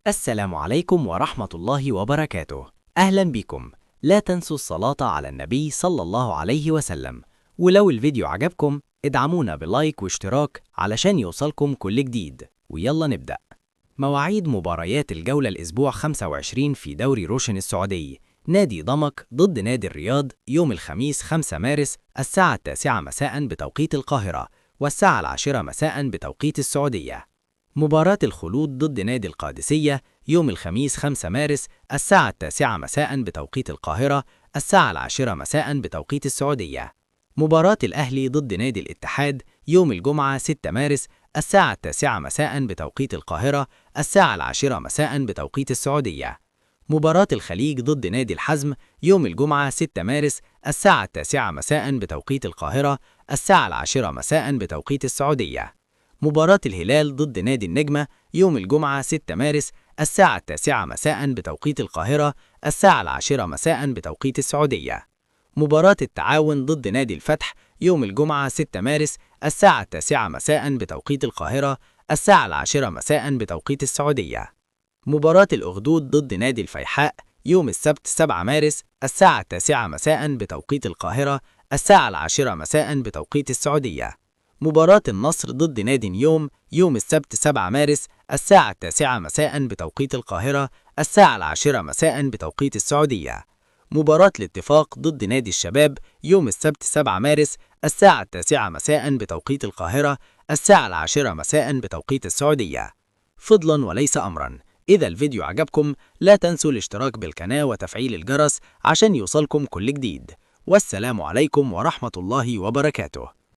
السلام عليكم ورحمة الله وبركاته. أهلا بكم. لا تنسوا الصلاة على النبي صلى الله عليه وسلم. ولو الفيديو عجبكم ادعمونا بلايك واشتراك علشان يوصلكم كل جديد. ويلا نبدأ. مواعيد مباريات الجولة الأسبوع 25 في دوري روشن السعودي. نادي ضمك ضد نادي الرياض يوم الخميس 5 مارس الساعة 9 مساء بتوقيت القاهرة والساعة 10 مساء بتوقيت السعودية. مباراة الخلود ضد نادي القادسية يوم الخميس 5 مارس الساعة 9 مساء بتوقيت القاهرة الساعة 10 مساء بتوقيت السعودية. مباراة الأهلي ضد نادي الاتحاد يوم الجمعة 6 مارس الساعة 9 مساء بتوقيت القاهرة الساعة 10 مساء بتوقيت السعودية. مباراة الخليج ضد نادي الحزم يوم الجمعة 6 مارس الساعة 9 مساء بتوقيت القاهرة الساعة 10 مساء بتوقيت السعودية. مباراة الهلال ضد نادي النجمة يوم الجمعة 6 مارس الساعة 9 مساء بتوقيت القاهرة الساعة 10 مساء بتوقيت السعودية. مباراة التعاون ضد نادي الفتح يوم الجمعة 6 مارس الساعة 9 مساء بتوقيت القاهرة الساعة 10 مساء بتوقيت السعودية. مباراة الأخدود ضد نادي الفيحاء يوم السبت 7 مارس الساعة 9 مساء بتوقيت القاهرة الساعة 10 مساء بتوقيت السعودية. مباراة النصر ضد نادي نيوم يوم السبت 7 مارس الساعة 9 مساء بتوقيت القاهرة الساعة 10 مساء بتوقيت السعودية. مباراة الاتفاق ضد نادي الشباب يوم السبت 7 مارس الساعة 9 مساء بتوقيت القاهرة الساعة 10 مساء بتوقيت السعودية. فضلا وليس أمرا، إذا الفيديو عجبكم لا تنسوا الاشتراك بالقناة وتفعيل الجرس عشان يوصلكم كل جديد. والسلام عليكم ورحمة الله وبركاته.